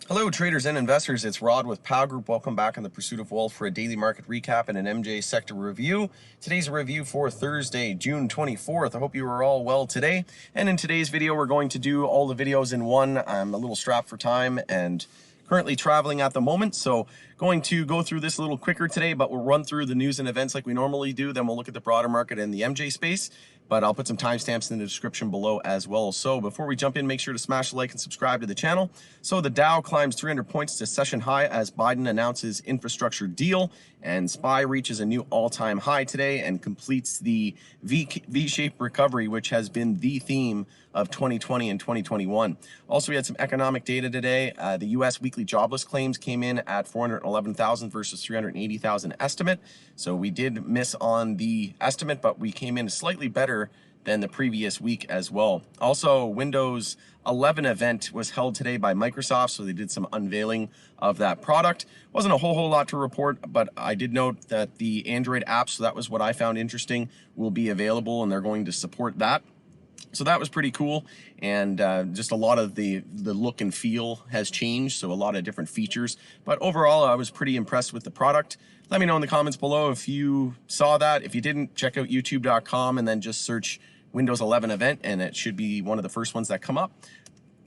Hello traders and investors, it's Rod with POW Group. Welcome back on the Pursuit of Wealth for a daily market recap and an MJ sector review. Today's a review for Thursday, June 24th. I hope you are all well today. And in today's video, we're going to do all the videos in one. I'm a little strapped for time and currently traveling at the moment, so going to go through this a little quicker today, but we'll run through the news and events like we normally do. Then we'll look at the broader market and the MJ space, but I'll put some timestamps in the description below as well. So before we jump in, make sure to smash the like and subscribe to the channel. So the Dow climbs 300 points to session high as Biden announces infrastructure deal, and SPY reaches a new all-time high today and completes the V-shaped recovery, which has been the theme of 2020 and 2021. Also, we had some economic data today. The U.S. weekly jobless claims came in at 411,000 versus 380,000 estimate. So we did miss on the estimate, but we came in slightly better than the previous week as well. Also, Windows 11 event was held today by Microsoft, so they did some unveiling of that product. Wasn't a whole lot to report, but I did note that the Android apps, so that was what I found interesting, will be available, and they're going to support that. So that was pretty cool, and just a lot of the look and feel has changed, so a lot of different features. But overall, I was pretty impressed with the product. Let me know in the comments below if you saw that. If you didn't, check out youtube.com and then just search Windows 11 event, and it should be one of the first ones that come up.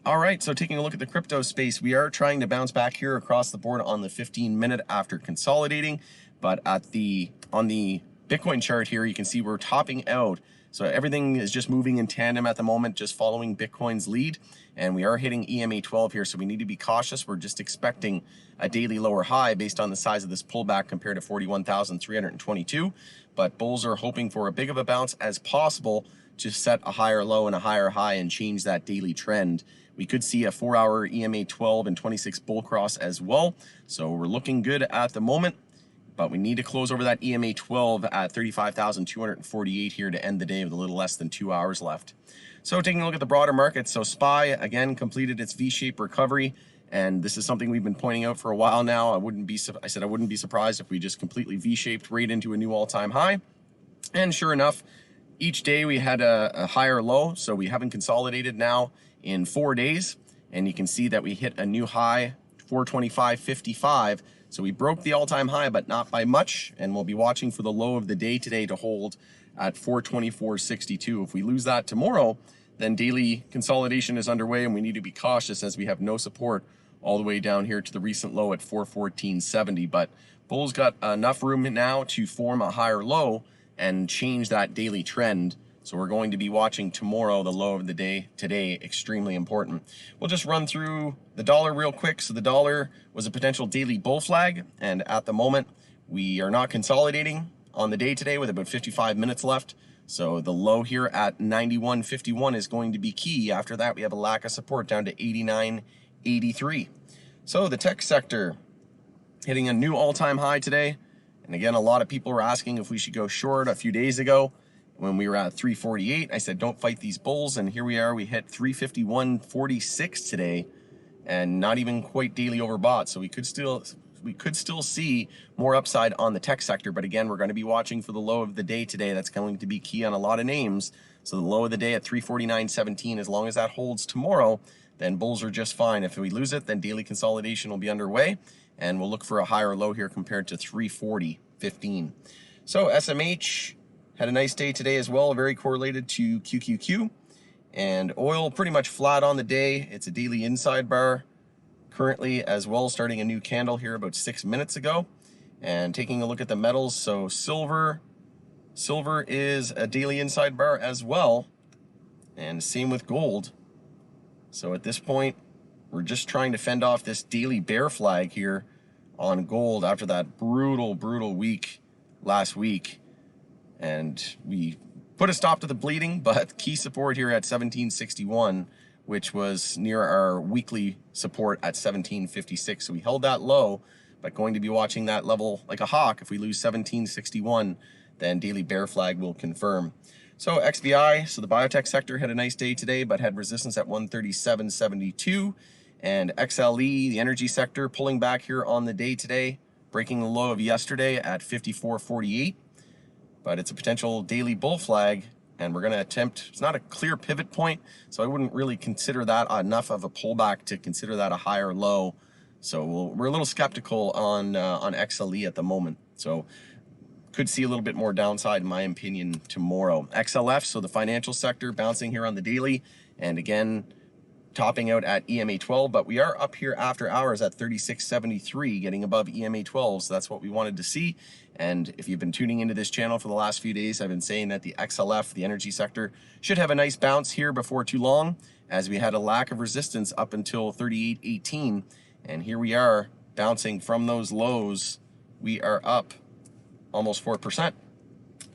All right, so taking a look at the crypto space, we are trying to bounce back here across the board on the 15-minute after consolidating, but on the Bitcoin chart here, you can see we're topping out. So everything is just moving in tandem at the moment, just following Bitcoin's lead, and we are hitting EMA 12 here, so we need to be cautious. We're just expecting a daily lower high based on the size of this pullback compared to 41,322, but bulls are hoping for a big of a bounce as possible to set a higher low and a higher high and change that daily trend. We could see a 4-hour EMA 12 and 26 bull cross as well, so we're looking good at the moment. But we need to close over that EMA 12 at 35,248 here to end the day with a little less than 2 hours left. So taking a look at the broader market, so SPY again completed its V-shaped recovery, and this is something we've been pointing out for a while now. I said I wouldn't be surprised if we just completely V-shaped right into a new all-time high. And sure enough, each day we had a higher low, so we haven't consolidated now in 4 days, and you can see that we hit a new high, 425.55. So we broke the all-time high, but not by much, and we'll be watching for the low of the day today to hold at 424.62. If we lose that tomorrow, then daily consolidation is underway, and we need to be cautious as we have no support all the way down here to the recent low at 414.70. But bulls got enough room now to form a higher low and change that daily trend. So we're going to be watching tomorrow, the low of the day today, extremely important. We'll just run through the dollar real quick. So the dollar was a potential daily bull flag, and at the moment we are not consolidating on the day today with about 55 minutes left. So the low here at 91.51 is going to be key. After that, we have a lack of support down to 89.83. So the tech sector hitting a new all-time high today. And again, a lot of people were asking if we should go short a few days ago. When we were at 348, I said, don't fight these bulls. And here we are, we hit 351.46 today and not even quite daily overbought. So we could still see more upside on the tech sector. But again, we're going to be watching for the low of the day today. That's going to be key on a lot of names. So the low of the day at 349.17, as long as that holds tomorrow, then bulls are just fine. If we lose it, then daily consolidation will be underway, and we'll look for a higher low here compared to 340.15. So SMH had a nice day today as well, very correlated to QQQ. And oil pretty much flat on the day. It's a daily inside bar currently as well, starting a new candle here about 6 minutes ago. And taking a look at the metals, so silver is a daily inside bar as well. And same with gold. So at this point, we're just trying to fend off this daily bear flag here on gold after that brutal week last week. And we put a stop to the bleeding, but key support here at 1761, which was near our weekly support at 1756. So we held that low, but going to be watching that level like a hawk. If we lose 1761, then daily bear flag will confirm. So XBI, so the biotech sector had a nice day today, but had resistance at 137.72. And XLE, the energy sector, pulling back here on the day today, breaking the low of yesterday at 54.48. But it's a potential daily bull flag and we're going to attempt, it's not a clear pivot point, so I wouldn't really consider that enough of a pullback to consider that a higher low. So we're a little skeptical on XLE at the moment. So could see a little bit more downside in my opinion tomorrow. XLF, so the financial sector, bouncing here on the daily, and again topping out at EMA 12, but we are up here after hours at 36.73, getting above EMA 12, so that's what we wanted to see. And if you've been tuning into this channel for the last few days, I've been saying that the XLF, the energy sector, should have a nice bounce here before too long, as we had a lack of resistance up until 38.18, and here we are bouncing from those lows. We are up almost 4%.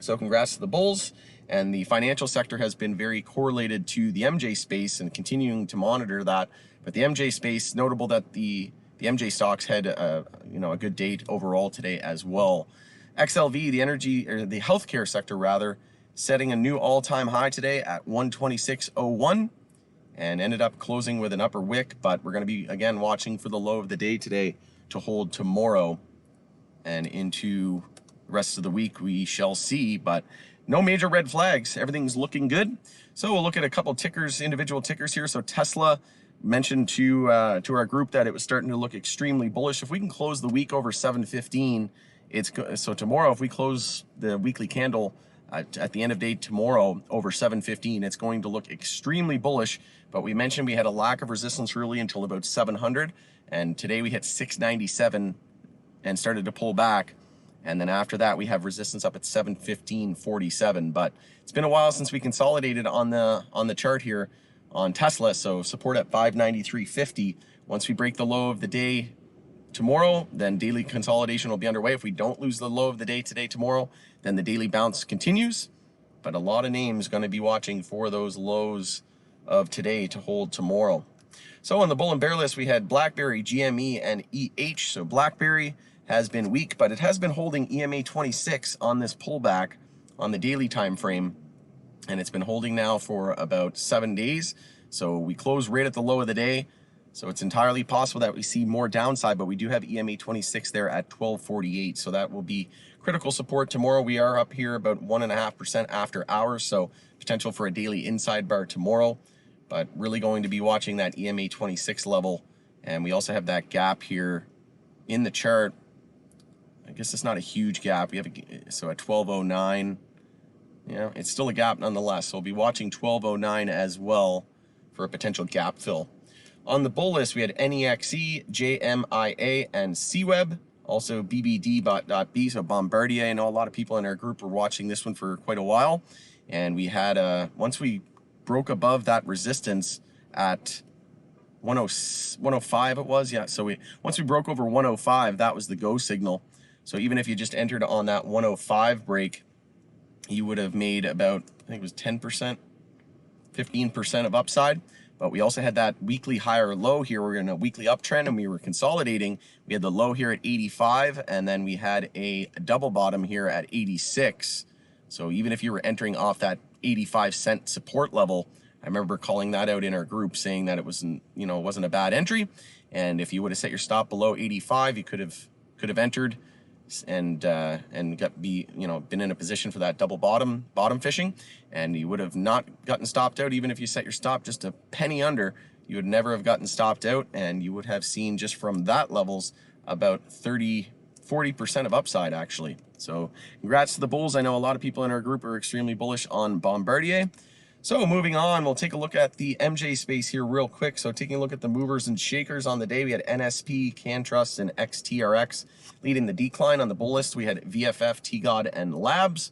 So congrats to the bulls. And the financial sector has been very correlated to the MJ space and continuing to monitor that. But the MJ space, notable that the MJ stocks had a good day overall today as well. XLV, the energy or the healthcare sector rather, setting a new all-time high today at 126.01 and ended up closing with an upper wick. But we're going to be again watching for the low of the day today to hold tomorrow and into the rest of the week. We shall see, but no major red flags. Everything's looking good. So we'll look at a couple tickers, individual tickers here. So Tesla, mentioned to our group that it was starting to look extremely bullish. If we can close the week over 715, so tomorrow, if we close the weekly candle at the end of day tomorrow over 715, it's going to look extremely bullish. But we mentioned we had a lack of resistance really until about 700, and today we hit 697 and started to pull back. And then after that, we have resistance up at 715.47. But it's been a while since we consolidated on the chart here on Tesla. So support at 593.50. Once we break the low of the day tomorrow, then daily consolidation will be underway. If we don't lose the low of the day today, tomorrow, then the daily bounce continues. But a lot of names going to be watching for those lows of today to hold tomorrow. So on the bull and bear list, we had BlackBerry, GME, and EH. So BlackBerry has been weak, but it has been holding EMA 26 on this pullback on the daily time frame, and it's been holding now for about 7 days. So we close right at the low of the day, so it's entirely possible that we see more downside, but we do have EMA 26 there at 1248, so that will be critical support tomorrow. We are up here about 1.5% after hours, so potential for a daily inside bar tomorrow, but really going to be watching that EMA 26 level. And we also have that gap here in the chart. I guess it's not a huge gap. We have so at 1209, it's still a gap nonetheless. So we'll be watching 1209 as well for a potential gap fill. On the bull list, we had NEXE, JMIA, and CWeb. Also BBD.B, so Bombardier. I know a lot of people in our group were watching this one for quite a while. And we had, once we broke above that resistance at 105 it was, yeah. So once we broke over 105, that was the go signal. So even if you just entered on that 105 break, you would have made about, I think it was 10%, 15% of upside. But we also had that weekly higher low here. We're in a weekly uptrend and we were consolidating. We had the low here at 85, and then we had a double bottom here at 86. So even if you were entering off that 85-cent support level, I remember calling that out in our group, saying that it wasn't, wasn't a bad entry. And if you would have set your stop below 85, you could have entered and been in a position for that double bottom fishing, and you would have not gotten stopped out. Even if you set your stop just a penny under, you would never have gotten stopped out, and you would have seen just from that levels about 40% of upside actually. So congrats to the bulls. I know a lot of people in our group are extremely bullish on Bombardier. So moving on, we'll take a look at the MJ space here real quick. So taking a look at the movers and shakers on the day, we had NSP, CanTrust, and XTRX leading the decline. On the bull list, we had VFF, TGOD, and Labs.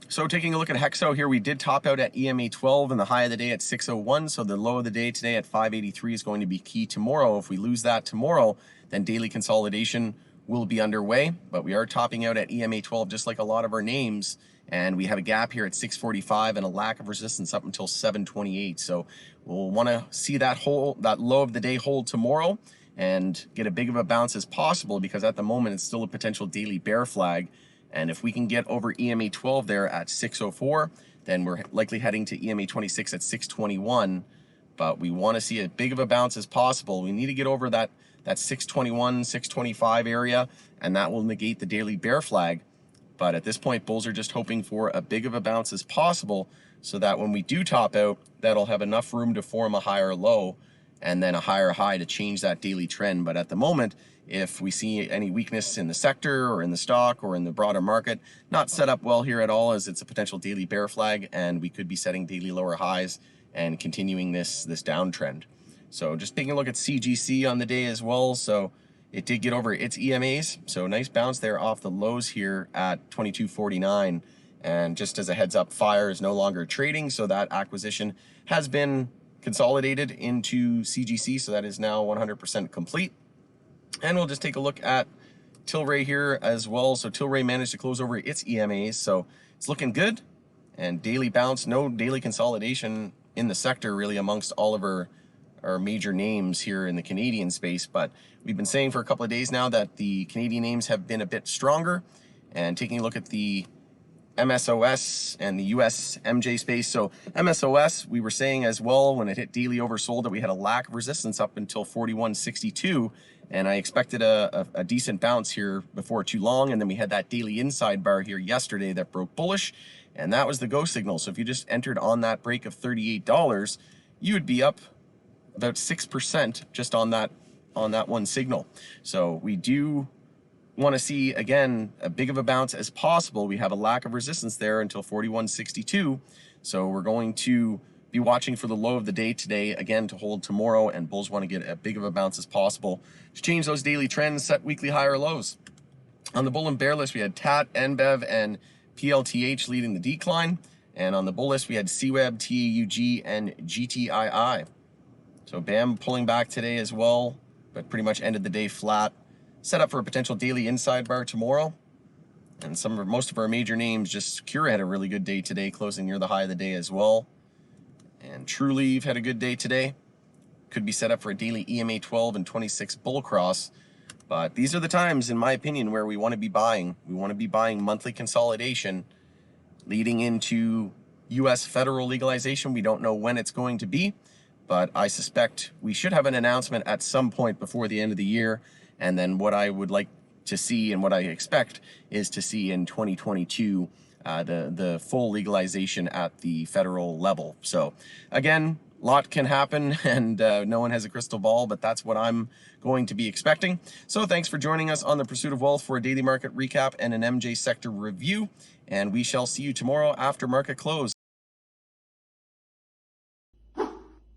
So taking a look at Hexo here, we did top out at EMA 12 and the high of the day at 601. So the low of the day today at 583 is going to be key tomorrow. If we lose that tomorrow, then daily consolidation will be underway. But we are topping out at EMA 12, just like a lot of our names. And we have a gap here at 645 and a lack of resistance up until 728. So we'll want to see that low of the day hold tomorrow and get a big of a bounce as possible, because at the moment it's still a potential daily bear flag. And if we can get over EMA 12 there at 604, then we're likely heading to EMA 26 at 621. But we want to see as big of a bounce as possible. We need to get over that 621, 625 area, and that will negate the daily bear flag. But at this point, bulls are just hoping for a big of a bounce as possible so that when we do top out, that'll have enough room to form a higher low and then a higher high to change that daily trend. But at the moment, if we see any weakness in the sector or in the stock or in the broader market, not set up well here at all, as it's a potential daily bear flag and we could be setting daily lower highs and continuing this downtrend. So just taking a look at CGC on the day as well. So it did get over its EMAs, so nice bounce there off the lows here at 22.49. And just as a heads up, Fire is no longer trading, so that acquisition has been consolidated into CGC, so that is now 100% complete. And we'll just take a look at Tilray here as well. So Tilray managed to close over its EMAs, so it's looking good. And daily bounce, no daily consolidation in the sector really amongst all of our major names here in the Canadian space. But we've been saying for a couple of days now that the Canadian names have been a bit stronger. And taking a look at the MSOS and the US MJ space. So MSOS, we were saying as well when it hit daily oversold that we had a lack of resistance up until 41.62, and I expected a decent bounce here before too long. And then we had that daily inside bar here yesterday that broke bullish, and that was the go signal. So if you just entered on that break of $38, you would be up about 6% just on that one signal. So we do want to see, again, a big of a bounce as possible. We have a lack of resistance there until 41.62. So we're going to be watching for the low of the day today, again, to hold tomorrow, and bulls want to get a big of a bounce as possible to change those daily trends, set weekly higher lows. On the bull and bear list, we had TAT, NBEV, and PLTH leading the decline. And on the bull list, we had CWEB, TAUG, and GTII. So BAM pulling back today as well, but pretty much ended the day flat. Set up for a potential daily inside bar tomorrow. And most of our major names, just Cura had a really good day today, closing near the high of the day as well. And TrueLeave had a good day today. Could be set up for a daily EMA 12 and 26 bull cross. But these are the times, in my opinion, where we want to be buying. We want to be buying monthly consolidation leading into US federal legalization. We don't know when it's going to be, but I suspect we should have an announcement at some point before the end of the year. And then what I would like to see and what I expect is to see in 2022 the full legalization at the federal level. So again, a lot can happen, and no one has a crystal ball, but that's what I'm going to be expecting. So thanks for joining us on the Pursuit of Wealth for a daily market recap and an MJ sector review. And we shall see you tomorrow after market close.